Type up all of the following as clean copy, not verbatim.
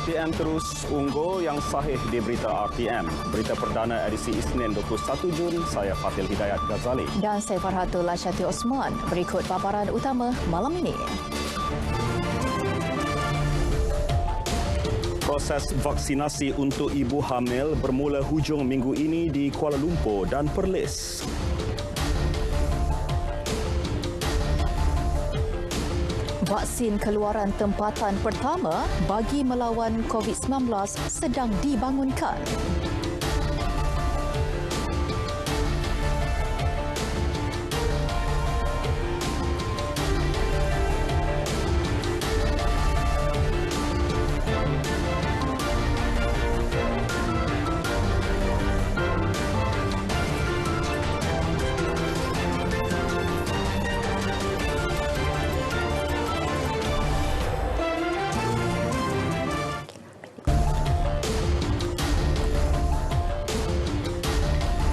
RTM terus unggul yang sahih di Berita RTM. Berita perdana edisi Isnin 21 Jun, saya Fatil Hidayat Ghazali. Dan saya Farhatul Lasyati Osman. Berikut paparan utama malam ini. Proses vaksinasi untuk ibu hamil bermula hujung minggu ini di Kuala Lumpur dan Perlis. Vaksin keluaran tempatan pertama bagi melawan COVID-19 sedang dibangunkan.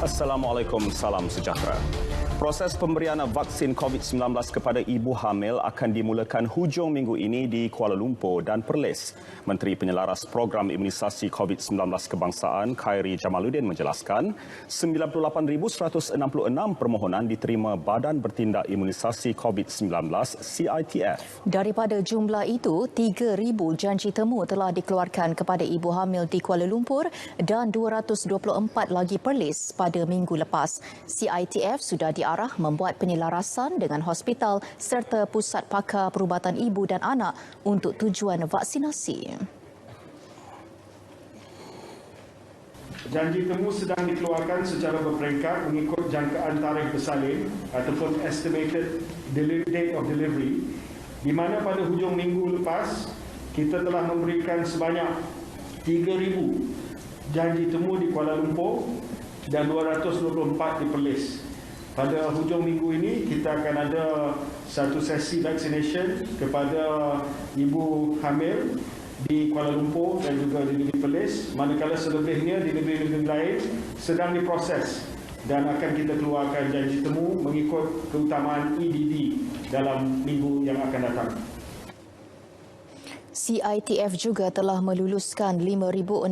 Assalamualaikum, salam sejahtera. Proses pemberian vaksin COVID-19 kepada ibu hamil akan dimulakan hujung minggu ini di Kuala Lumpur dan Perlis. Menteri Penyelaras Program Imunisasi COVID-19 Kebangsaan Khairi Jamaluddin menjelaskan 98,166 permohonan diterima Badan Bertindak Imunisasi COVID-19 CITF. Daripada jumlah itu, 3,000 janji temu telah dikeluarkan kepada ibu hamil di Kuala Lumpur dan 224 lagi Perlis pada minggu lepas. CITF sudah diarah membuat penyelarasan dengan hospital serta pusat pakar perubatan ibu dan anak untuk tujuan vaksinasi. Janji temu sedang dikeluarkan secara berperingkat mengikut jangkaan tarikh bersalin ataupun estimated date of delivery, di mana pada hujung minggu lepas kita telah memberikan sebanyak 3,000 janji temu di Kuala Lumpur dan 224 di Perlis. Pada hujung minggu ini kita akan ada satu sesi vaccination kepada ibu hamil di Kuala Lumpur dan juga di negeri Perlis, manakala selebihnya di negeri-negeri lain sedang diproses dan akan kita keluarkan janji temu mengikut keutamaan EDD dalam minggu yang akan datang. CITF juga telah meluluskan 5,621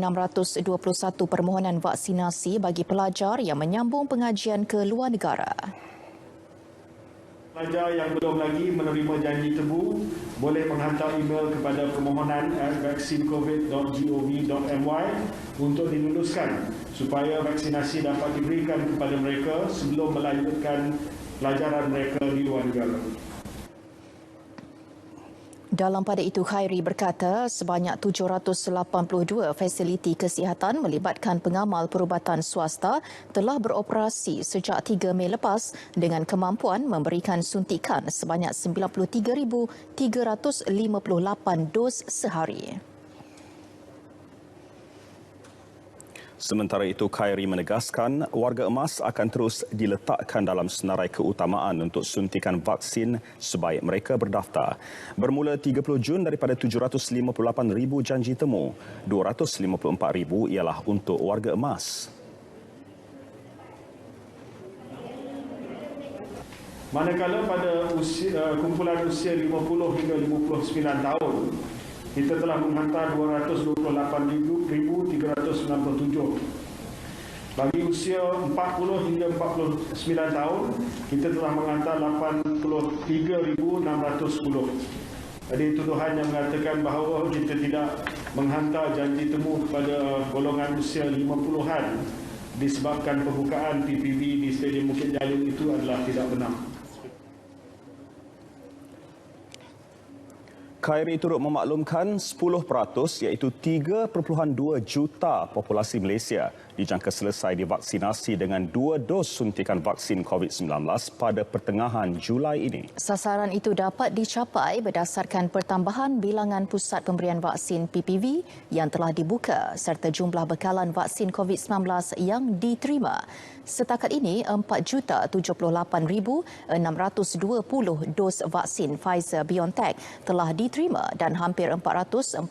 permohonan vaksinasi bagi pelajar yang menyambung pengajian ke luar negara. Pelajar yang belum lagi menerima janji temu boleh menghantar email kepada permohonan@vaccinecovid.gov.my untuk diluluskan supaya vaksinasi dapat diberikan kepada mereka sebelum melanjutkan pelajaran mereka di luar negara. Dalam pada itu, Khairi berkata sebanyak 782 fasiliti kesihatan melibatkan pengamal perubatan swasta telah beroperasi sejak 3 Mei lepas dengan kemampuan memberikan suntikan sebanyak 93,358 dos sehari. Sementara itu, Khairi menegaskan warga emas akan terus diletakkan dalam senarai keutamaan untuk suntikan vaksin sebaik mereka berdaftar. Bermula 30 Jun daripada 758,000 janji temu, 254,000 ialah untuk warga emas. Manakala pada kumpulan usia 50 hingga 59 tahun, kita telah menghantar 228,397. Bagi usia 40 hingga 49 tahun, kita telah menghantar 83,610. Ada tuduhan yang mengatakan bahawa kita tidak menghantar janji temu kepada golongan usia 50-an disebabkan pembukaan PPV di Stadium Bukit Jalil itu adalah tidak benar. Khairi turut memaklumkan 10% iaitu 3.2 juta populasi Malaysia dijangka selesai divaksinasi dengan 2 dos suntikan vaksin COVID-19 pada pertengahan Julai ini. Sasaran itu dapat dicapai berdasarkan pertambahan bilangan pusat pemberian vaksin PPV yang telah dibuka serta jumlah bekalan vaksin COVID-19 yang diterima. Setakat ini, 4,078,620 dos vaksin Pfizer-BioNTech telah diterima dan hampir 445,000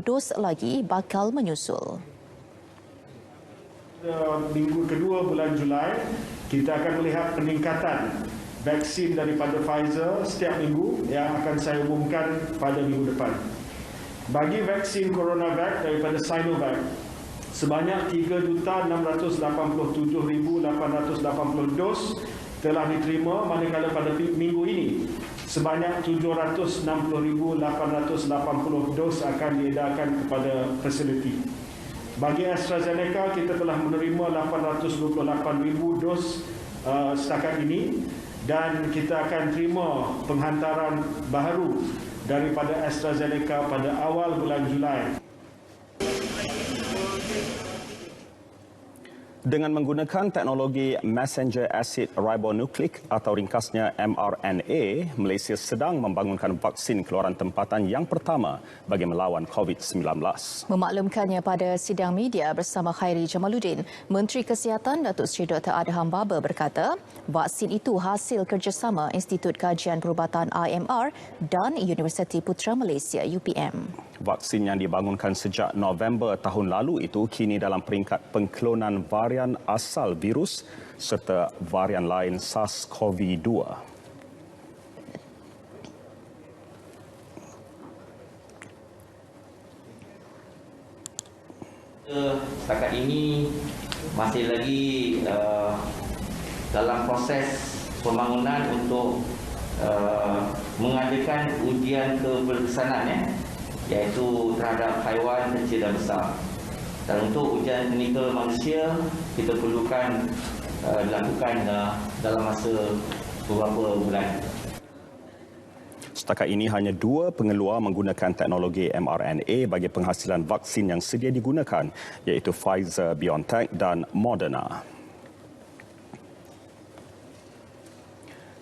dos lagi bakal menyusul. Minggu kedua bulan Julai, kita akan melihat peningkatan vaksin daripada Pfizer setiap minggu yang akan saya umumkan pada minggu depan. Bagi vaksin CoronaVac daripada Sinovac, sebanyak 3,687,880 dos telah diterima, manakala pada minggu ini sebanyak 760,880 dos akan diedarkan kepada fasiliti. Bagi AstraZeneca, kita telah menerima 828,000 dos setakat ini dan kita akan terima penghantaran baharu daripada AstraZeneca pada awal bulan Julai. Dengan menggunakan teknologi messenger acid ribonucleic atau ringkasnya mRNA, Malaysia sedang membangunkan vaksin keluaran tempatan yang pertama bagi melawan COVID-19. Memaklumkannya pada sidang media bersama Khairi Jamaluddin, Menteri Kesihatan Datuk Seri Dr. Adham Baba berkata, vaksin itu hasil kerjasama Institut Kajian Perubatan IMR dan Universiti Putra Malaysia UPM. Vaksin yang dibangunkan sejak November tahun lalu itu kini dalam peringkat pengklonan varian asal virus serta varian lain SARS-CoV-2. Setakat ini masih lagi dalam proses pembangunan untuk mengadakan ujian keberkesanan, iaitu terhadap haiwan kecil dan besar. Dan untuk ujian klinikal manusia, kita perlukan dilakukan dalam masa beberapa bulan. Setakat ini hanya 2 pengeluar menggunakan teknologi mRNA bagi penghasilan vaksin yang sedia digunakan, iaitu Pfizer-BioNTech dan Moderna.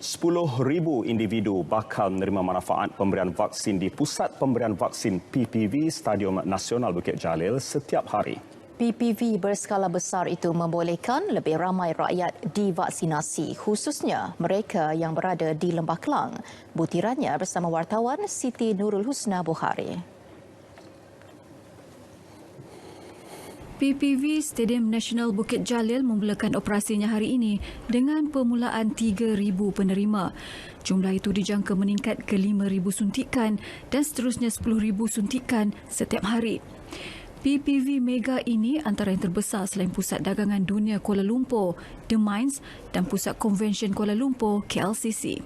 10,000 individu bakal menerima manfaat pemberian vaksin di Pusat Pemberian Vaksin PPV Stadium Nasional Bukit Jalil setiap hari. PPV berskala besar itu membolehkan lebih ramai rakyat divaksinasi, khususnya mereka yang berada di Lembah Kelang. Butirannya bersama wartawan Siti Nurul Husna Bukhari. PPV Stadium Nasional Bukit Jalil memulakan operasinya hari ini dengan permulaan 3,000 penerima. Jumlah itu dijangka meningkat ke 5,000 suntikan dan seterusnya 10,000 suntikan setiap hari. PPV Mega ini antara yang terbesar selain Pusat Dagangan Dunia Kuala Lumpur, The Mines dan Pusat Konvensyen Kuala Lumpur, KLCC.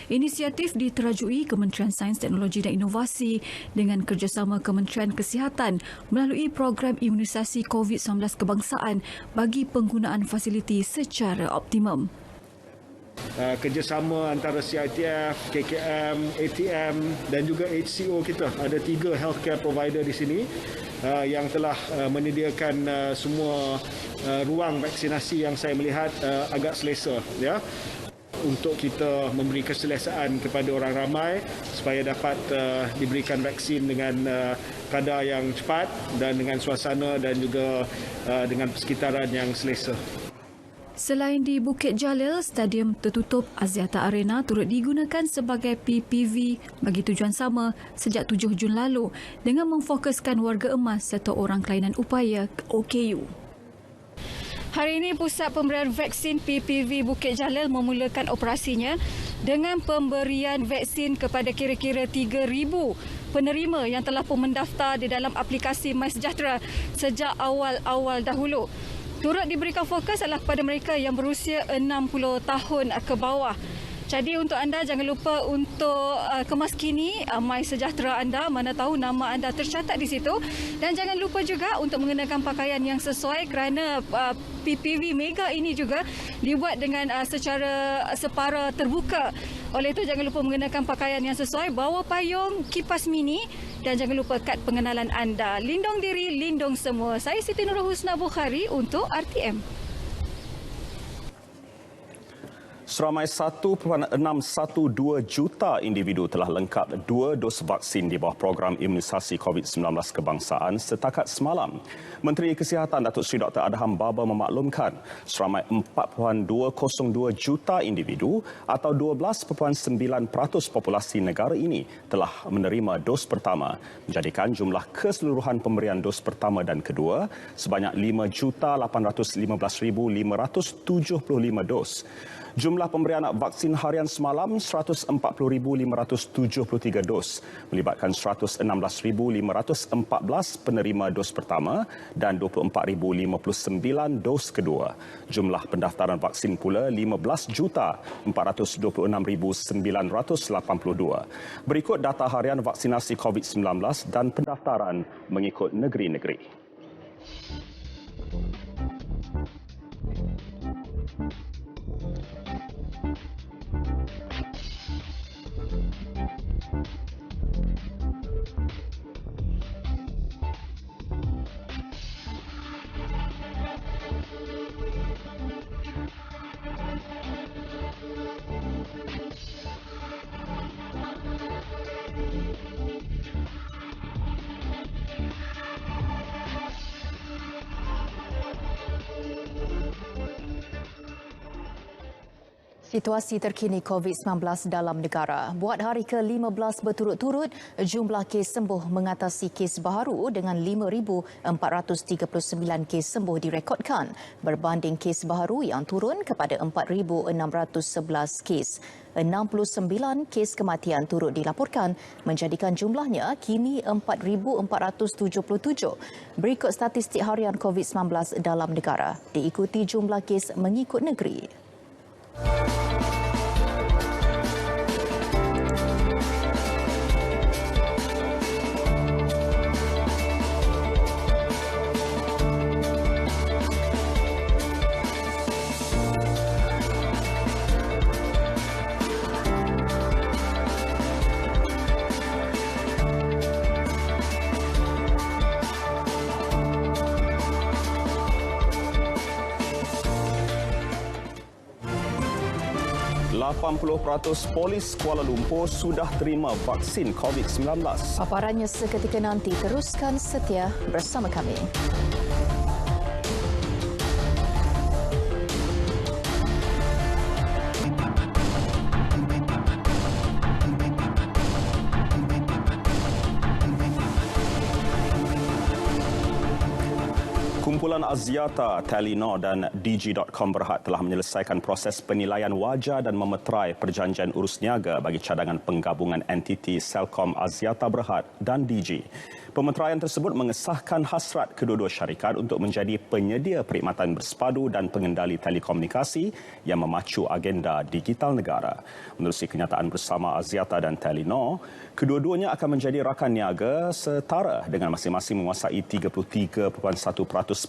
Inisiatif diterajui Kementerian Sains, Teknologi dan Inovasi dengan kerjasama Kementerian Kesihatan melalui program imunisasi COVID-19 kebangsaan bagi penggunaan fasiliti secara optimum. Kerjasama antara CITF, KKM, ATM dan juga HCO kita. Ada 3 healthcare provider di sini yang telah menyediakan semua ruang vaksinasi yang saya melihat agak selesa, ya, untuk kita memberi keselesaan kepada orang ramai supaya dapat diberikan vaksin dengan kadar yang cepat dan dengan suasana dan juga dengan persekitaran yang selesa. Selain di Bukit Jalil, Stadium Tertutup Axiata Arena turut digunakan sebagai PPV bagi tujuan sama sejak 7 Jun lalu dengan memfokuskan warga emas serta orang kelainan upaya OKU. Hari ini Pusat Pemberian Vaksin PPV Bukit Jalil memulakan operasinya dengan pemberian vaksin kepada kira-kira 3,000 penerima yang telah pun mendaftar di dalam aplikasi MySejahtera sejak awal-awal dahulu. Turut diberikan fokus adalah kepada mereka yang berusia 60 tahun ke bawah. Jadi untuk anda jangan lupa untuk kemaskini MySejahtera anda, mana tahu nama anda tercatat di situ, dan jangan lupa juga untuk mengenakan pakaian yang sesuai kerana PPV Mega ini juga dibuat dengan secara separa terbuka. Oleh itu jangan lupa mengenakan pakaian yang sesuai, bawa payung, kipas mini dan jangan lupa kad pengenalan anda. Lindung diri, lindung semua. Saya Siti Nurul Husna Bukhari untuk RTM. Seramai 1.612 juta individu telah lengkap 2 dos vaksin di bawah program imunisasi COVID-19 kebangsaan setakat semalam. Menteri Kesihatan Datuk Seri Dr. Adham Baba memaklumkan seramai 4.202 juta individu atau 12.9% populasi negara ini telah menerima dos pertama, menjadikan jumlah keseluruhan pemberian dos pertama dan kedua sebanyak 5,815,575 dos. Jumlah pemberian vaksin harian semalam 140,573 dos melibatkan 116,514 penerima dos pertama dan 24,059 dos kedua. Jumlah pendaftaran vaksin pula 15,426,982. Berikut data harian vaksinasi COVID-19 dan pendaftaran mengikut negeri-negeri. Situasi terkini COVID-19 dalam negara. Buat hari ke-15 berturut-turut, jumlah kes sembuh mengatasi kes baharu dengan 5,439 kes sembuh direkodkan berbanding kes baharu yang turun kepada 4,611 kes. 69 kes kematian turut dilaporkan menjadikan jumlahnya kini 4,477. Berikut statistik harian COVID-19 dalam negara diikuti jumlah kes mengikut negeri. %80 polis Kuala Lumpur sudah terima vaksin COVID-19. Paparannya seketika nanti, teruskan setia bersama kami. Kumpulan Axiata, Telenor dan Digi.com Berhad telah menyelesaikan proses penilaian wajar dan memeterai perjanjian urus niaga bagi cadangan penggabungan entiti Celcom Axiata Berhad dan Digi. Pemeteraian tersebut mengesahkan hasrat kedua-dua syarikat untuk menjadi penyedia perkhidmatan bersepadu dan pengendali telekomunikasi yang memacu agenda digital negara. Menerusi kenyataan bersama Axiata dan Telenor, kedua-duanya akan menjadi rakan niaga setara dengan masing-masing menguasai 33.1%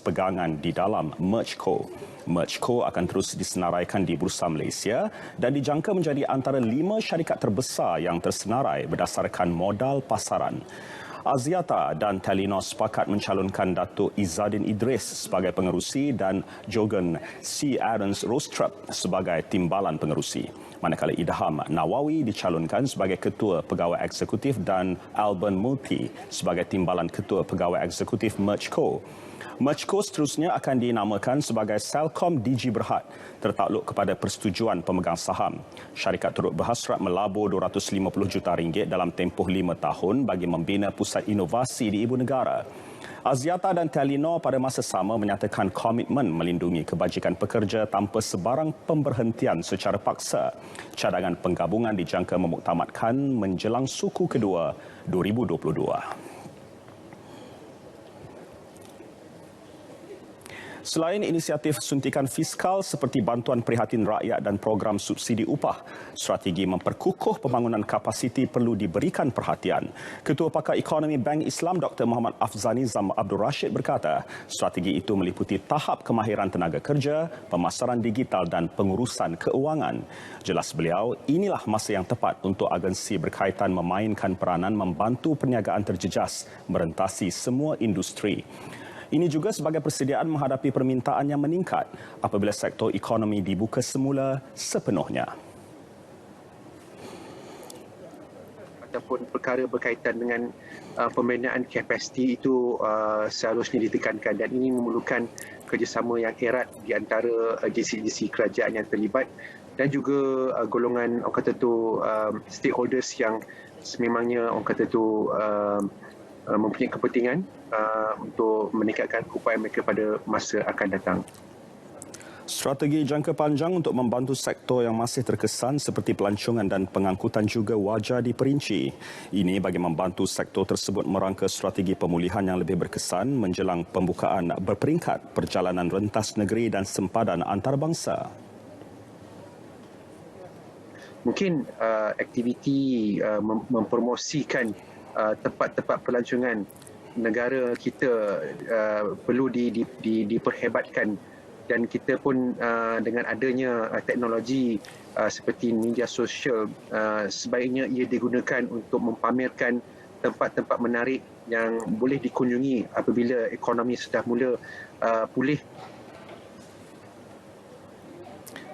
pegangan di dalam MergeCo. MergeCo akan terus disenaraikan di Bursa Malaysia dan dijangka menjadi antara 5 syarikat terbesar yang tersenarai berdasarkan modal pasaran. Axiata dan Telenor sepakat mencalonkan Datuk Izzadin Idris sebagai pengerusi dan Jogan C. Aarons Rostrup sebagai timbalan pengerusi. Manakala Idham Nawawi dicalonkan sebagai Ketua Pegawai Eksekutif dan Alban Multi sebagai timbalan Ketua Pegawai Eksekutif MergeCo. MergeCo seterusnya akan dinamakan sebagai Celcom Digi Berhad tertakluk kepada persetujuan pemegang saham. Syarikat turut berhasrat melabur RM250 juta dalam tempoh 5 tahun bagi membina pusat inovasi di ibu negara. Axiata dan Telenor pada masa sama menyatakan komitmen melindungi kebajikan pekerja tanpa sebarang pemberhentian secara paksa. Cadangan penggabungan dijangka memuktamadkan menjelang suku kedua 2022. Selain inisiatif suntikan fiskal seperti bantuan prihatin rakyat dan program subsidi upah, strategi memperkukuh pembangunan kapasiti perlu diberikan perhatian. Ketua Pakar Ekonomi Bank Islam Dr. Muhammad Afzani Zam Abdul Rashid berkata, strategi itu meliputi tahap kemahiran tenaga kerja, pemasaran digital dan pengurusan keuangan. Jelas beliau, inilah masa yang tepat untuk agensi berkaitan memainkan peranan membantu perniagaan terjejas merentasi semua industri. Ini juga sebagai persediaan menghadapi permintaan yang meningkat apabila sektor ekonomi dibuka semula sepenuhnya. Ataupun perkara berkaitan dengan pembinaan kapasiti itu seharusnya ditekankan dan ini memerlukan kerjasama yang erat di antara agensi-agensi kerajaan yang terlibat dan juga golongan orang kata tu stakeholders yang sememangnya orang kata tu mempunyai kepentingan untuk meningkatkan upaya mereka pada masa akan datang. Strategi jangka panjang untuk membantu sektor yang masih terkesan seperti pelancongan dan pengangkutan juga wajar diperinci. Ini bagi membantu sektor tersebut merangka strategi pemulihan yang lebih berkesan menjelang pembukaan berperingkat perjalanan rentas negeri dan sempadan antarabangsa. Mungkin aktiviti mempromosikan tempat-tempat pelancongan negara kita perlu diperhebatkan. Dan kita pun dengan adanya teknologi seperti media sosial, sebaiknya ia digunakan untuk mempamerkan tempat-tempat menarik yang boleh dikunjungi apabila ekonomi sudah mula pulih.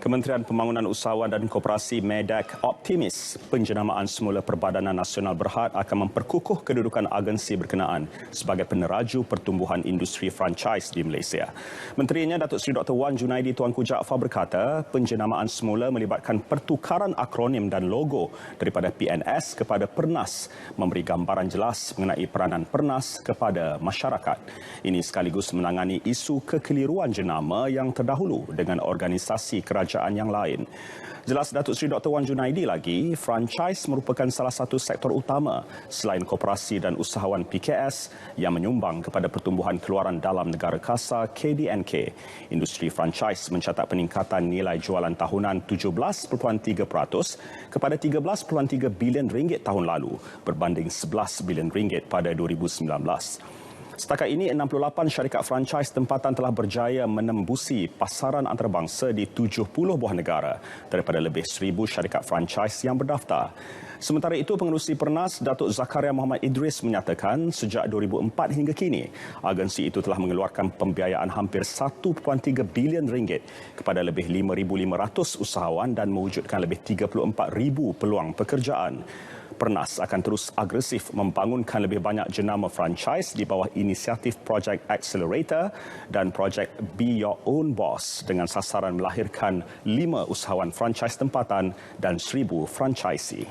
Kementerian Pembangunan Usahawan dan Koperasi MEDAK optimis penjenamaan semula Perbadanan Nasional Berhad akan memperkukuh kedudukan agensi berkenaan sebagai peneraju pertumbuhan industri franchise di Malaysia. Menterinya Datuk Seri Dr. Wan Junaidi Tuanku Jaafar berkata penjenamaan semula melibatkan pertukaran akronim dan logo daripada PNS kepada Pernas, memberi gambaran jelas mengenai peranan Pernas kepada masyarakat. Ini sekaligus menangani isu kekeliruan jenama yang terdahulu dengan organisasi kerajaan yang lain. Jelas Datuk Seri Dr. Wan Junaidi lagi, franchise merupakan salah satu sektor utama selain koperasi dan usahawan PKS yang menyumbang kepada pertumbuhan keluaran dalam negara kasa KDNK. Industri franchise mencatat peningkatan nilai jualan tahunan 17.3% kepada 13.3 bilion ringgit tahun lalu berbanding 11 bilion ringgit pada 2019. Setakat ini, 68 syarikat franchise tempatan telah berjaya menembusi pasaran antarabangsa di 70 buah negara daripada lebih 1,000 syarikat franchise yang berdaftar. Sementara itu, Pengerusi Pernas Datuk Zakaria Muhammad Idris menyatakan sejak 2004 hingga kini, agensi itu telah mengeluarkan pembiayaan hampir 1.3 bilion ringgit kepada lebih 5,500 usahawan dan mewujudkan lebih 34,000 peluang pekerjaan. Pernas akan terus agresif membangunkan lebih banyak jenama franchise di bawah inisiatif Project Accelerator dan Project Be Your Own Boss dengan sasaran melahirkan 5 usahawan franchise tempatan dan 1,000 franchisee.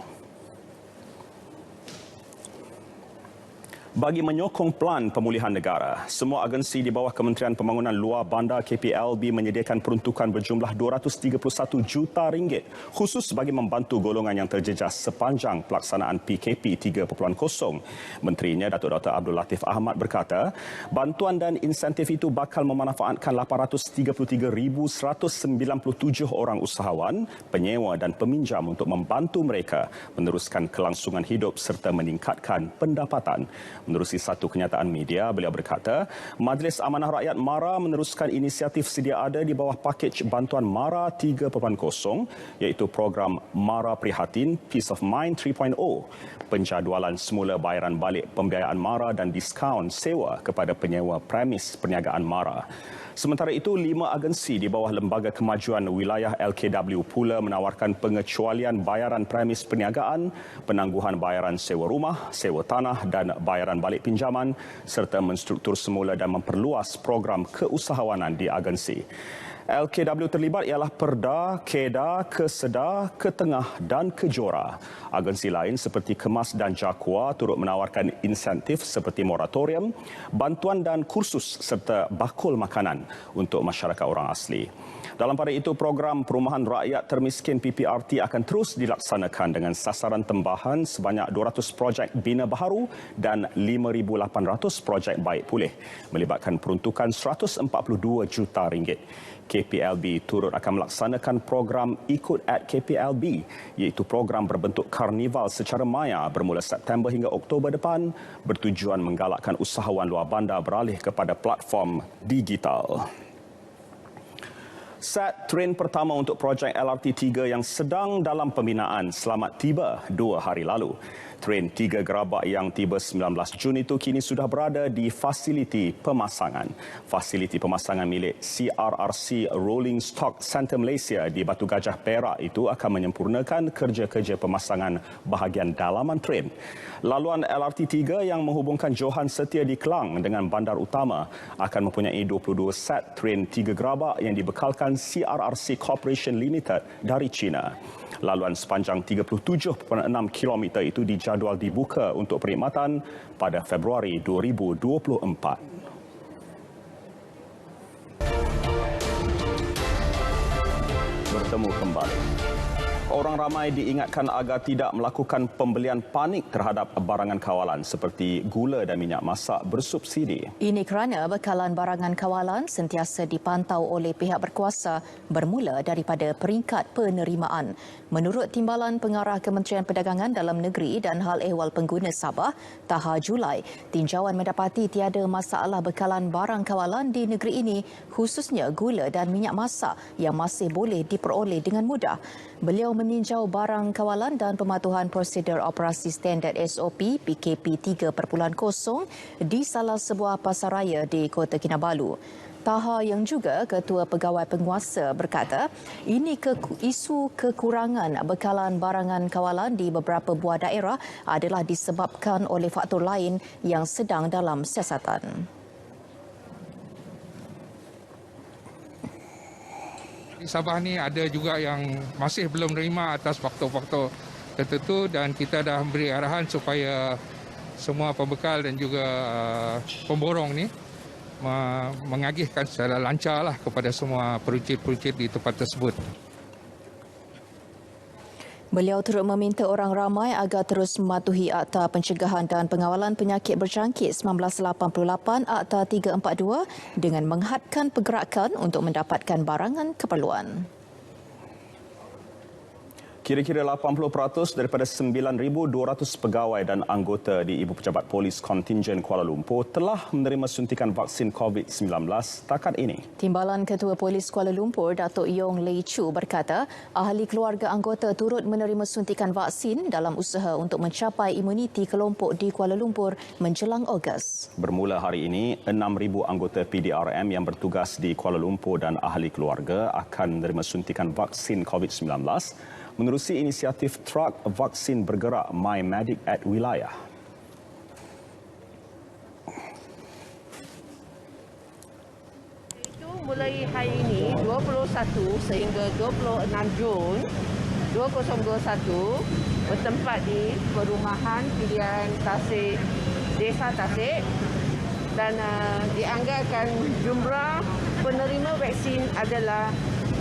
Bagi menyokong pelan pemulihan negara, semua agensi di bawah Kementerian Pembangunan Luar Bandar KPLB menyediakan peruntukan berjumlah 231 juta ringgit khusus bagi membantu golongan yang terjejas sepanjang pelaksanaan PKP 3.0. Menterinya Datuk Dr. Abdul Latif Ahmad berkata, bantuan dan insentif itu bakal memanfaatkan 833,197 orang usahawan, penyewa dan peminjam untuk membantu mereka meneruskan kelangsungan hidup serta meningkatkan pendapatan. Menerusi satu kenyataan media, beliau berkata, Majlis Amanah Rakyat MARA meneruskan inisiatif sedia ada di bawah pakej bantuan MARA 3.0 iaitu program MARA Prihatin Peace of Mind 3.0, penjadualan semula bayaran balik pembiayaan MARA dan diskaun sewa kepada penyewa premis perniagaan MARA. Sementara itu, 5 agensi di bawah Lembaga Kemajuan Wilayah LKW pula menawarkan pengecualian bayaran premis perniagaan, penangguhan bayaran sewa rumah, sewa tanah dan bayaran balik pinjaman serta menstruktur semula dan memperluas program keusahawanan di agensi. LKW terlibat ialah Perda, Kedah, Kesedah, Ketengah dan Kejora. Agensi lain seperti Kemas dan Jakua turut menawarkan insentif seperti moratorium, bantuan dan kursus serta bakul makanan untuk masyarakat orang asli. Dalam pada itu, program Perumahan Rakyat Termiskin PPRT akan terus dilaksanakan dengan sasaran tambahan sebanyak 200 projek bina baharu dan 5,800 projek baik pulih, melibatkan peruntukan 142 juta ringgit. KPLB turut akan melaksanakan program Ikut at KPLB, iaitu program berbentuk karnival secara maya bermula September hingga Oktober depan, bertujuan menggalakkan usahawan luar bandar beralih kepada platform digital. Set train pertama untuk projek LRT 3 yang sedang dalam pembinaan selamat tiba 2 hari lalu. Train 3 gerabak yang tiba 19 Jun itu kini sudah berada di fasiliti pemasangan. Fasiliti pemasangan milik CRRC Rolling Stock Centre Malaysia di Batu Gajah Perak itu akan menyempurnakan kerja-kerja pemasangan bahagian dalaman train. Laluan LRT 3 yang menghubungkan Johan Setia di Kelang dengan bandar utama akan mempunyai 22 set train 3 gerabak yang dibekalkan CRRC Corporation Limited dari China. Laluan sepanjang 37.6 km itu dijadual dibuka untuk perkhidmatan pada Februari 2024. bertemu kembali. Orang ramai diingatkan agar tidak melakukan pembelian panik terhadap barangan kawalan seperti gula dan minyak masak bersubsidi. Ini kerana bekalan barangan kawalan sentiasa dipantau oleh pihak berkuasa bermula daripada peringkat penerimaan. Menurut Timbalan Pengarah Kementerian Perdagangan Dalam Negeri dan Hal Ehwal Pengguna Sabah, Taha Julai, tinjauan mendapati tiada masalah bekalan barang kawalan di negeri ini, khususnya gula dan minyak masak yang masih boleh diperoleh dengan mudah. Beliau meninjau barang kawalan dan pematuhan prosedur operasi standard SOP PKP 3.0 di salah sebuah pasaraya di Kota Kinabalu. Taha yang juga Ketua Pegawai Penguasa berkata, ini isu kekurangan bekalan barangan kawalan di beberapa buah daerah adalah disebabkan oleh faktor lain yang sedang dalam siasatan. Di Sabah ni ada juga yang masih belum menerima atas faktor-faktor tertentu dan kita dah beri arahan supaya semua pembekal dan juga pemborong ni mengagihkan secara lancarlah kepada semua peruncit-peruncit di tempat tersebut. Beliau turut meminta orang ramai agar terus mematuhi Akta Pencegahan dan Pengawalan Penyakit Berjangkit 1988 Akta 342 dengan menghadkan pergerakan untuk mendapatkan barangan keperluan. Kira-kira 80% daripada 9,200 pegawai dan anggota di Ibu Pejabat Polis Kontingen Kuala Lumpur telah menerima suntikan vaksin COVID-19 setakat ini. Timbalan Ketua Polis Kuala Lumpur, Datuk Yong Lei Chu berkata, ahli keluarga anggota turut menerima suntikan vaksin dalam usaha untuk mencapai imuniti kelompok di Kuala Lumpur menjelang Ogos. Bermula hari ini, 6,000 anggota PDRM yang bertugas di Kuala Lumpur dan ahli keluarga akan menerima suntikan vaksin COVID-19 menerusi inisiatif truk vaksin bergerak MyMedic at Wilayah. Itu mulai hari ini 21 sehingga 26 Jun 2021 bertempat di Perumahan Pilihan Tasik, Desa Tasik dan dianggarkan jumlah penerima vaksin adalah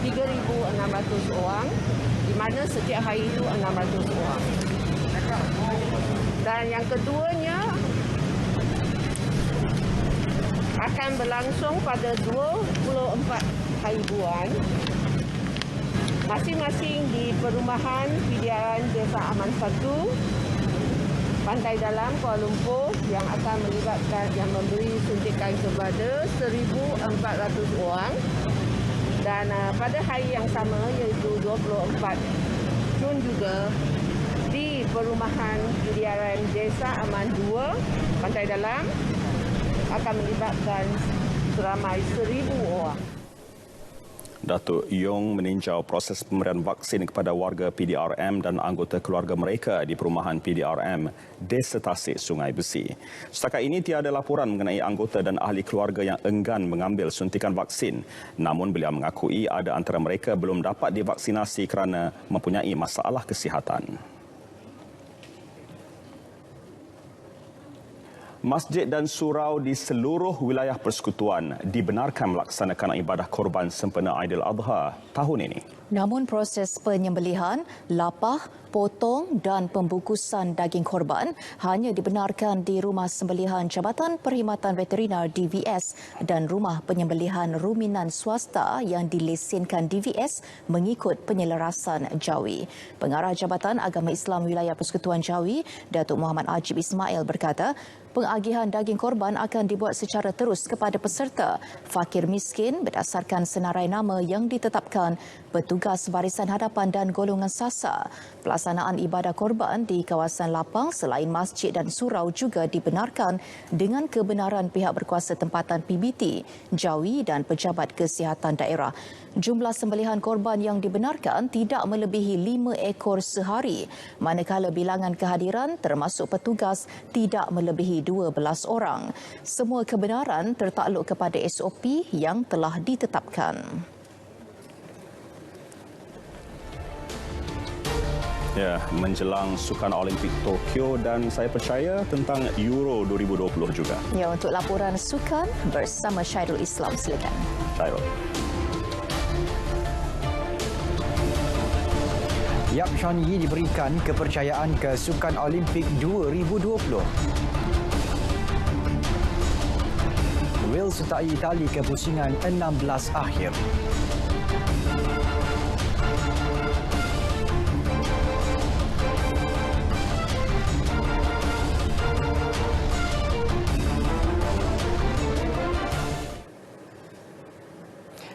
3,600 orang. Di mana setiap hari itu 600 orang. Dan yang keduanya akan berlangsung pada 24 hari bulan masing-masing di Perumahan PDRM Desa Aman 1 Pantai Dalam Kuala Lumpur yang akan melibatkan yang memberi suntikan kepada 1,400 orang. Dan pada hari yang sama iaitu 24 Jun juga di Perumahan PDRM Desa Aman 2 Pantai Dalam akan melibatkan seramai 1,000 orang. Datuk Yong meninjau proses pemberian vaksin kepada warga PDRM dan anggota keluarga mereka di Perumahan PDRM Desa Tasik, Sungai Besi. Setakat ini tiada laporan mengenai anggota dan ahli keluarga yang enggan mengambil suntikan vaksin. Namun beliau mengakui ada antara mereka belum dapat divaksinasi kerana mempunyai masalah kesihatan. Masjid dan surau di seluruh wilayah persekutuan dibenarkan melaksanakan ibadah korban sempena Aidiladha tahun ini. Namun proses penyembelihan, lapah, potong dan pembungkusan daging korban hanya dibenarkan di Rumah Sembelihan Jabatan Perkhidmatan Veterinar DVS dan Rumah Penyembelihan Ruminan Swasta yang dilesenkan DVS mengikut penyelarasan Jawi. Pengarah Jabatan Agama Islam Wilayah Persekutuan Jawi, Datuk Muhammad Ajib Ismail berkata, pengagihan daging korban akan dibuat secara terus kepada peserta fakir miskin berdasarkan senarai nama yang ditetapkan petugas barisan hadapan dan golongan sasar. Pelaksanaan ibadah korban di kawasan lapang selain masjid dan surau juga dibenarkan dengan kebenaran pihak berkuasa tempatan PBT, Jawi dan pejabat kesihatan daerah. Jumlah sembelihan korban yang dibenarkan tidak melebihi 5 ekor sehari, manakala bilangan kehadiran termasuk petugas tidak melebihi 12 orang. Semua kebenaran tertakluk kepada SOP yang telah ditetapkan. Ya, menjelang Sukan Olimpik Tokyo dan saya percaya tentang Euro 2020 juga. Ya, untuk laporan sukan bersama Syairul Islam, silakan. Syairul. Yap Sean Yee diberikan kepercayaan ke Sukan Olimpik 2020. Wales sertai Itali ke pusingan 16 akhir.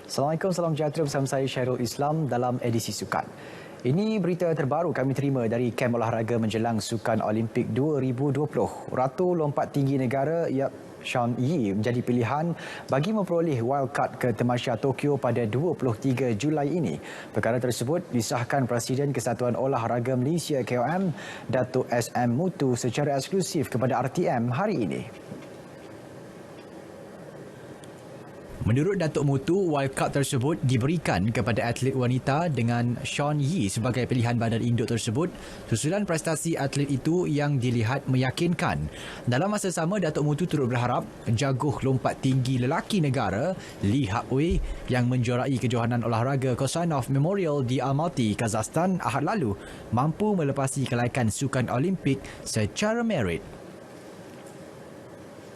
Assalamualaikum, salam sejahtera bersama saya Syairul Islam dalam edisi Sukan. Ini berita terbaru kami terima dari kem olahraga menjelang Sukan Olimpik 2020. Ratu lompat tinggi negara Yap Sean Yee menjadi pilihan bagi memperoleh wildcard ke Tamasya Tokyo pada 23 Julai ini. Perkara tersebut disahkan Presiden Kesatuan Olahraga Malaysia KOM, Datuk SM Mutu secara eksklusif kepada RTM hari ini. Menurut Datuk Mutu, wildcard tersebut diberikan kepada atlet wanita dengan Sean Yee sebagai pilihan badan induk tersebut susulan prestasi atlet itu yang dilihat meyakinkan. Dalam masa sama, Datuk Mutu turut berharap jaguh lompat tinggi lelaki negara Lee Hak Wei yang menjuarai kejohanan olahraga Kosanov Memorial di Almaty, Kazakhstan Ahad lalu mampu melepasi kelaikan Sukan Olimpik secara merit.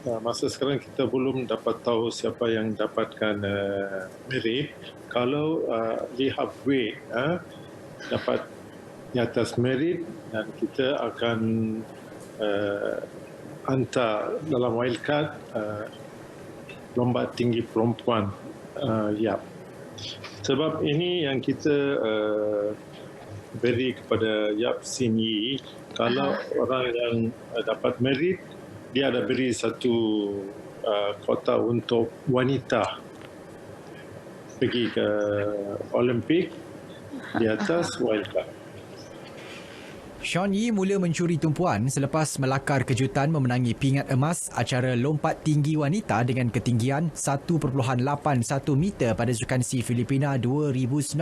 Masa sekarang kita belum dapat tahu siapa yang dapatkan merit. Kalau Lee Hak Wei dapat di atas merit, dan kita akan hantar dalam wildcard lompat tinggi perempuan Yap. Sebab ini yang kita beri kepada Yap Sin Yee. Kalau orang yang dapat merit, dia ada beri satu kota untuk wanita pergi ke Olimpik di atas wildcard. Sean Yee mula mencuri tumpuan selepas melakar kejutan memenangi pingat emas acara lompat tinggi wanita dengan ketinggian 1.81 meter pada Sukan SEA Filipina 2019.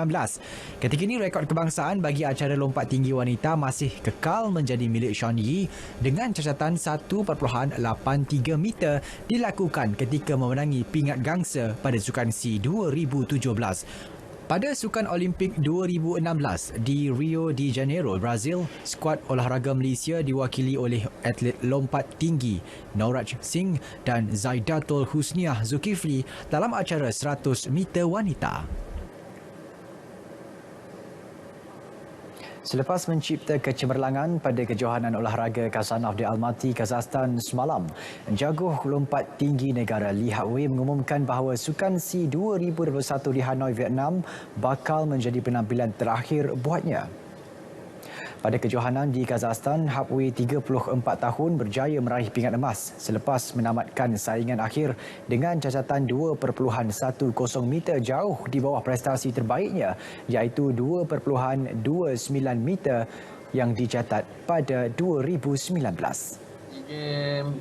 Ketika ini rekod kebangsaan bagi acara lompat tinggi wanita masih kekal menjadi milik Sean Yee dengan cacatan 1.83 meter dilakukan ketika memenangi pingat gangsa pada Sukan SEA 2017. Pada Sukan Olimpik 2016 di Rio de Janeiro, Brazil, skuad olahraga Malaysia diwakili oleh atlet lompat tinggi Norraj Singh dan Zaidatul Husniah Zulkifli dalam acara 100 meter wanita. Selepas mencipta kecemerlangan pada kejohanan olahraga Kosanov di Almaty, Kazakhstan semalam, jaguh lompat tinggi negara Lee Hak Wei mengumumkan bahawa Sukan SEA 2021 di Hanoi, Vietnam bakal menjadi penampilan terakhir buatnya. Pada kejohanan di Kazakhstan, Hak Wei 34 tahun berjaya meraih pingat emas selepas menamatkan saingan akhir dengan cacatan 2.10 meter jauh di bawah prestasi terbaiknya iaitu 2.29 meter yang dicatat pada 2019. Game,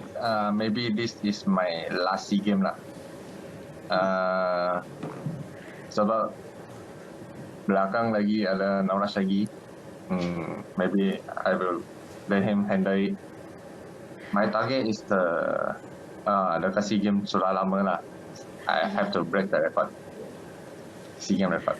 maybe this is my last SEA game lah. Sebab belakang lagi ada Norraj lagi. Maybe I will let him handle it. My target is the SEA game sudah lama lah. I have to break the record. SEA game record.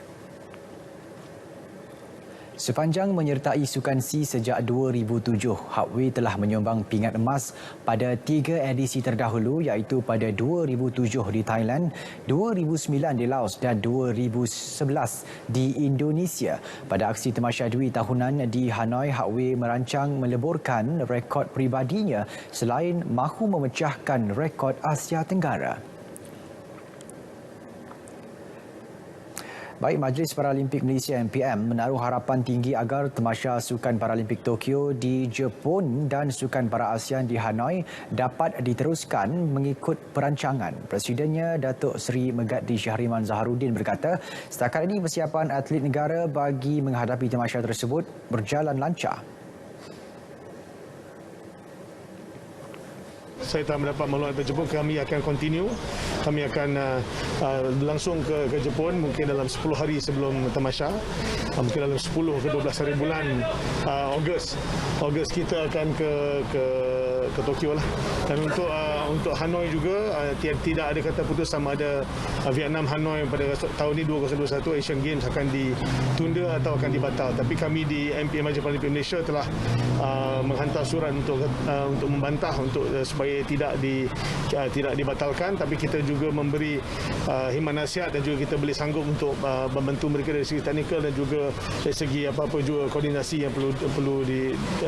Sepanjang menyertai Sukan SEA sejak 2007, Hak Wei telah menyumbang pingat emas pada 3 edisi terdahulu iaitu pada 2007 di Thailand, 2009 di Laos dan 2011 di Indonesia. Pada aksi Tamasya tahunan di Hanoi, Hak Wei merancang meleburkan rekod pribadinya selain mahu memecahkan rekod Asia Tenggara. Baik, Majlis Paralimpik Malaysia MPM menaruh harapan tinggi agar Tamasya Sukan Paralimpik Tokyo di Jepun dan Sukan Para ASEAN di Hanoi dapat diteruskan mengikut perancangan. Presidennya Datuk Seri Megaddi Syahriman Zaharuddin berkata, setakat ini persiapan atlet negara bagi menghadapi tamasya tersebut berjalan lancar. Saya telah mendapat maklumat dari Jepun, kami akan continue. Kami akan langsung ke Jepun mungkin dalam 10 hari sebelum tamasya. Mungkin dalam 10 ke 12 hari bulan Ogos kita akan ke Tokyo lah. Dan untuk untuk Hanoi juga tidak ada kata putus sama ada Vietnam Hanoi pada tahun ini 2021 Asian Games akan ditunda atau akan dibatal. Tapi kami di MPN Majlis Parlimen Malaysia telah menghantar surat untuk membantah supaya tidak dibatalkan, tapi kita juga memberi himan nasihat dan juga kita boleh sanggup untuk membantu mereka dari segi teknikal dan juga dari segi apa-apa juga koordinasi yang perlu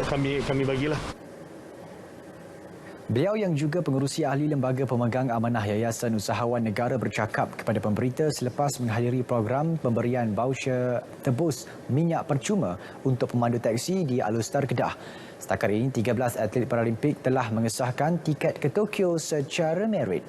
kami bagilah. Beliau yang juga pengerusi ahli Lembaga Pemegang Amanah Yayasan Usahawan Negara bercakap kepada pemberita selepas menghadiri program pemberian voucher tebus minyak percuma untuk pemandu teksi di Alustar Kedah. Setakat ini, 13 atlet Paralimpik telah mengesahkan tiket ke Tokyo secara merit.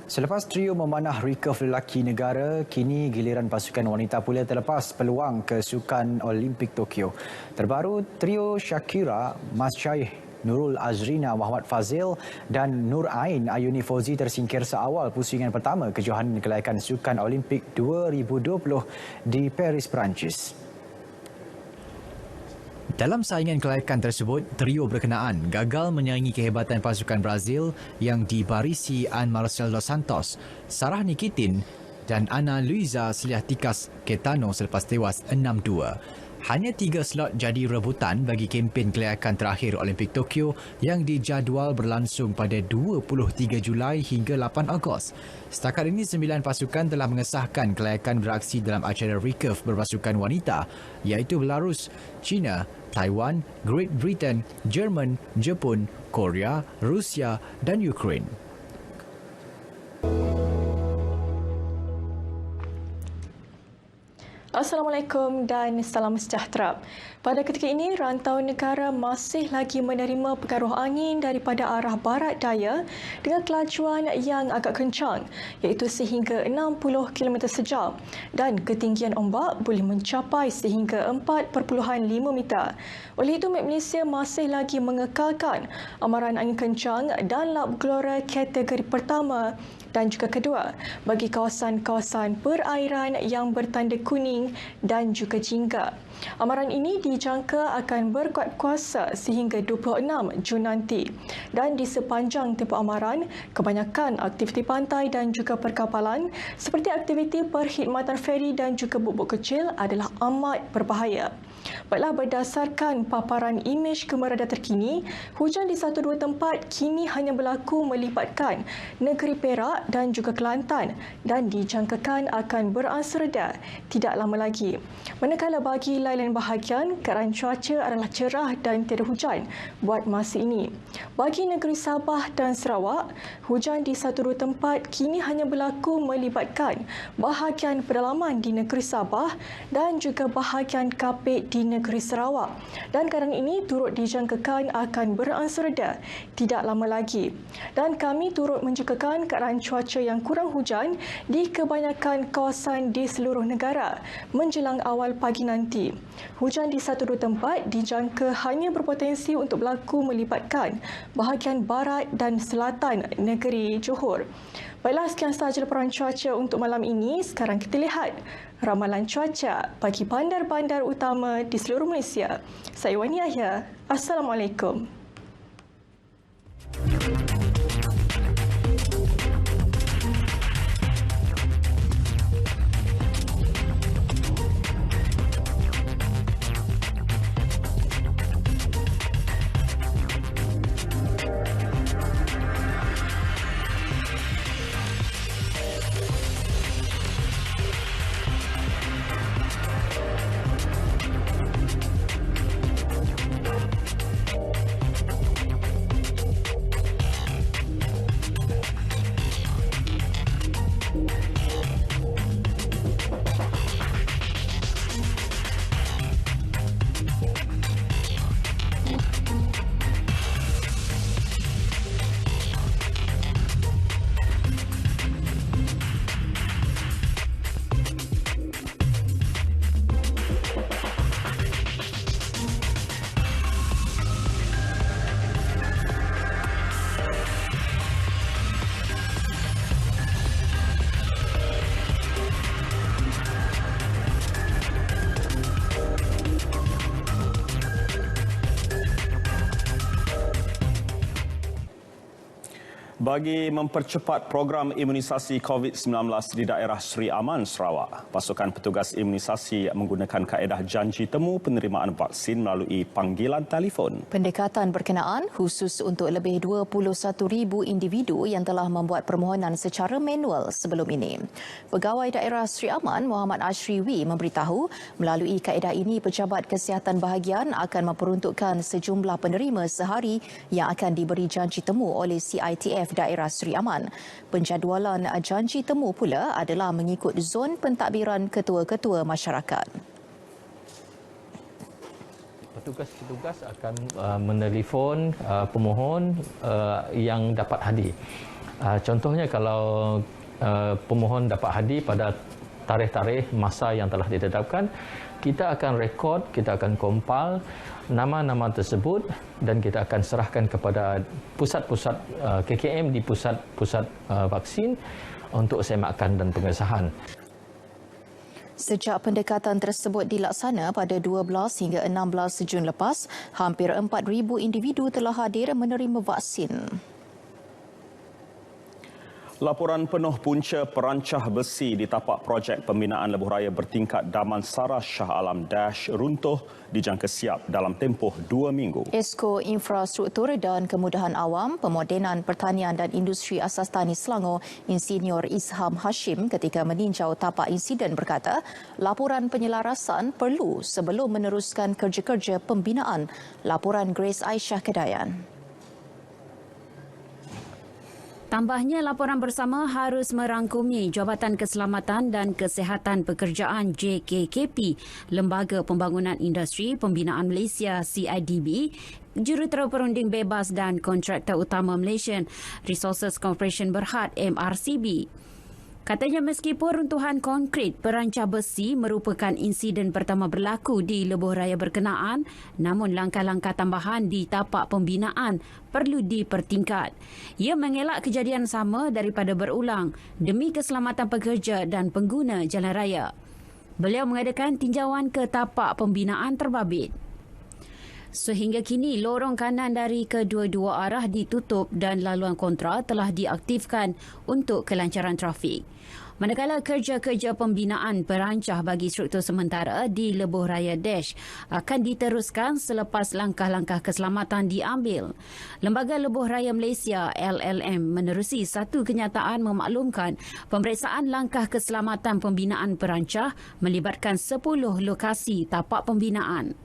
Selepas trio memanah recurve lelaki negara, kini giliran pasukan wanita pula terlepas peluang ke Sukan Olimpik Tokyo. Terbaru, trio Shakira, Mas Syaih, Nurul Azrina Muhammad Fazil dan Nur Ain Ayuni Fauzi tersingkir seawal pusingan pertama kejohanan kelayakan Sukan Olimpik 2020 di Paris, Perancis. Dalam saingan kelayakan tersebut, trio berkenaan gagal menyaingi kehebatan pasukan Brazil yang dibarisi An Marcel dos Santos, Sarah Nikitin dan Ana Luisa Sliatikas Ketano selepas tewas 6-2. Hanya 3 slot jadi rebutan bagi kempen kelayakan terakhir Olimpik Tokyo yang dijadual berlangsung pada 23 Julai hingga 8 Ogos. Setakat ini 9 pasukan telah mengesahkan kelayakan beraksi dalam acara recurve berpasukan wanita iaitu Belarus, China, Taiwan, Great Britain, Jerman, Jepun, Korea, Rusia dan Ukraine. Assalamualaikum dan salam sejahtera. Pada ketika ini, rantau negara masih lagi menerima pengaruh angin daripada arah barat daya dengan kelajuan yang agak kencang iaitu sehingga 60 km sejam dan ketinggian ombak boleh mencapai sehingga 4.5 meter. Oleh itu, Met Malaysia masih lagi mengekalkan amaran angin kencang dan lap gelora kategori pertama dan juga kedua bagi kawasan-kawasan perairan yang bertanda kuning dan juga jingga. Amaran ini dijangka akan berkuat kuasa sehingga 26 Jun nanti. Dan di sepanjang tempoh amaran, kebanyakan aktiviti pantai dan juga perkapalan seperti aktiviti perkhidmatan feri dan juga bubuk kecil adalah amat berbahaya. Baiklah, berdasarkan paparan imej gemerada terkini, hujan di 1-2 tempat kini hanya berlaku melibatkan negeri Perak dan juga Kelantan dan dijangkakan akan beransur reda tidak lama lagi. Manakala bagi lain-lain bahagian, keadaan cuaca adalah cerah dan tiada hujan buat masa ini. Bagi negeri Sabah dan Sarawak, hujan di 1-2 tempat kini hanya berlaku melibatkan bahagian pedalaman di negeri Sabah dan juga bahagian Kapit di negeri Sarawak. Dan keadaan ini turut dijangkakan akan beransur reda tidak lama lagi. Dan kami turut menjangkakan keadaan cuaca yang kurang hujan di kebanyakan kawasan di seluruh negara menjelang awal pagi nanti. Hujan di 1-2 tempat dijangka hanya berpotensi untuk berlaku melibatkan bahagian barat dan selatan negeri Johor. Baiklah, sekian sahaja laporan cuaca untuk malam ini. Sekarang kita lihat ramalan cuaca bagi bandar-bandar utama di seluruh Malaysia. Saya Wani Yahya. Assalamualaikum. Bagi mempercepat program imunisasi COVID-19 di daerah Seri Aman, Sarawak, pasukan petugas imunisasi menggunakan kaedah janji temu penerimaan vaksin melalui panggilan telefon. Pendekatan berkenaan khusus untuk lebih 21,000 individu yang telah membuat permohonan secara manual sebelum ini. Pegawai daerah Seri Aman, Muhammad Ashriwi, memberitahu melalui kaedah ini Pejabat Kesihatan Bahagian akan memperuntukkan sejumlah penerima sehari yang akan diberi janji temu oleh CITF daerah Seri Aman. Penjadualan janji temu pula adalah mengikut zon pentadbiran ketua-ketua masyarakat. Petugas-petugas akan menelefon pemohon yang dapat hadir. Contohnya kalau pemohon dapat hadir pada tarikh-tarikh masa yang telah ditetapkan, kita akan rekod, kita akan compile nama-nama tersebut dan kita akan serahkan kepada pusat-pusat KKM di pusat-pusat vaksin untuk semakan dan pengesahan. Sejak pendekatan tersebut dilaksana pada 12 hingga 16 Jun lepas, hampir 4,000 individu telah hadir menerima vaksin. Laporan penuh punca perancah besi di tapak projek pembinaan lebuh raya bertingkat Damansara Shah Alam Dash runtuh dijangka siap dalam tempoh 2 minggu. Esko Infrastruktur dan Kemudahan Awam, Pemodenan Pertanian dan Industri Asas Tani Selangor, Insinyur Isham Hashim ketika meninjau tapak insiden berkata, laporan penyelarasan perlu sebelum meneruskan kerja-kerja pembinaan. Laporan Grace Aisyah Kedayan. Tambahnya, laporan bersama harus merangkumi Jabatan Keselamatan dan Kesihatan Pekerjaan JKKP, Lembaga Pembangunan Industri Pembinaan Malaysia CIDB, Jurutera Perunding Bebas dan Kontraktor Utama Malaysian Resources Corporation Berhad MRCB. Katanya meskipun runtuhan konkrit perancah besi merupakan insiden pertama berlaku di lebuh raya berkenaan, namun langkah-langkah tambahan di tapak pembinaan perlu dipertingkat. Ia mengelak kejadian sama daripada berulang demi keselamatan pekerja dan pengguna jalan raya. Beliau mengadakan tinjauan ke tapak pembinaan terbabit. Sehingga kini, lorong kanan dari kedua-dua arah ditutup dan laluan kontra telah diaktifkan untuk kelancaran trafik. Manakala kerja-kerja pembinaan perancah bagi struktur sementara di Lebuh Raya Dash akan diteruskan selepas langkah-langkah keselamatan diambil. Lembaga Lebuh Raya Malaysia LLM menerusi satu kenyataan memaklumkan pemeriksaan langkah keselamatan pembinaan perancah melibatkan 10 lokasi tapak pembinaan.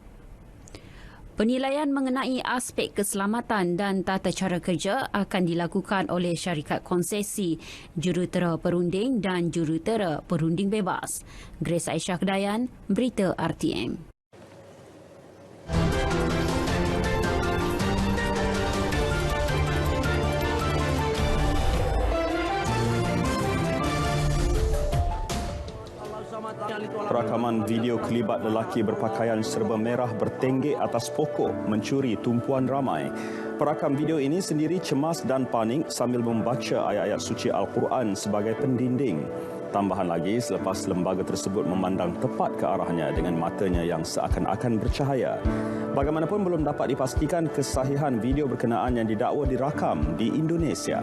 Penilaian mengenai aspek keselamatan dan tata cara kerja akan dilakukan oleh syarikat konsesi, jurutera perunding dan jurutera perunding bebas. Grace Aisyah Kedayan, Berita RTM. Rakaman video kelibat lelaki berpakaian serba merah bertenggek atas pokok mencuri tumpuan ramai. Perakam video ini sendiri cemas dan panik sambil membaca ayat-ayat suci Al-Quran sebagai pendinding. Tambahan lagi, selepas lembaga tersebut memandang tepat ke arahnya dengan matanya yang seakan-akan bercahaya. Bagaimanapun belum dapat dipastikan kesahihan video berkenaan yang didakwa dirakam di Indonesia.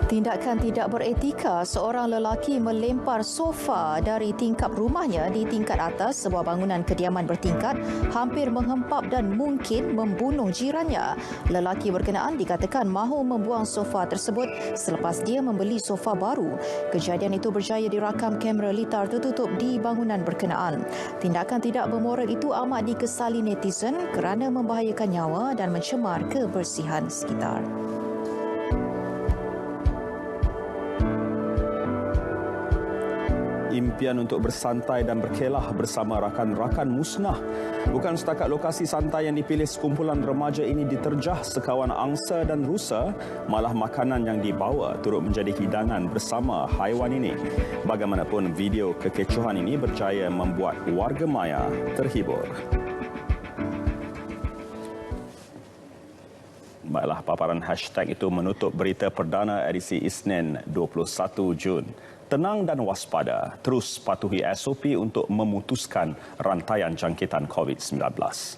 Tindakan tidak beretika, seorang lelaki melempar sofa dari tingkap rumahnya di tingkat atas sebuah bangunan kediaman bertingkat, hampir menghempap dan mungkin membunuh jirannya. Lelaki berkenaan dikatakan mahu membuang sofa tersebut selepas dia membeli sofa baru. Kejadian itu berjaya dirakam kamera litar tertutup di bangunan berkenaan. Tindakan tidak bermoral itu amat dikesali netizen kerana membahayakan nyawa dan mencemar kebersihan sekitar. Impian untuk bersantai dan berkelah bersama rakan-rakan musnah. Bukan setakat lokasi santai yang dipilih sekumpulan remaja ini diterjah sekawan angsa dan rusa, malah makanan yang dibawa turut menjadi hidangan bersama haiwan ini. Bagaimanapun, video kekecohan ini berjaya membuat warga maya terhibur. Baiklah, paparan hashtag itu menutup berita perdana edisi Isnin 21 Jun. tenang dan waspada, terus patuhi SOP untuk memutuskan rantaian jangkitan COVID-19.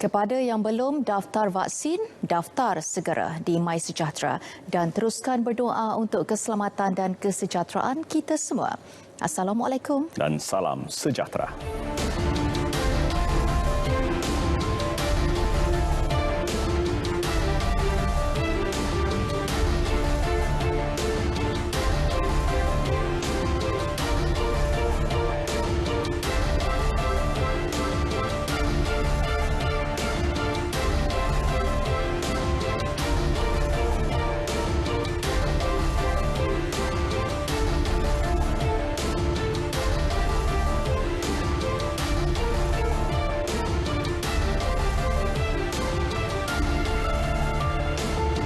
Kepada yang belum daftar vaksin, daftar segera di MySejahtera dan teruskan berdoa untuk keselamatan dan kesejahteraan kita semua. Assalamualaikum dan salam sejahtera.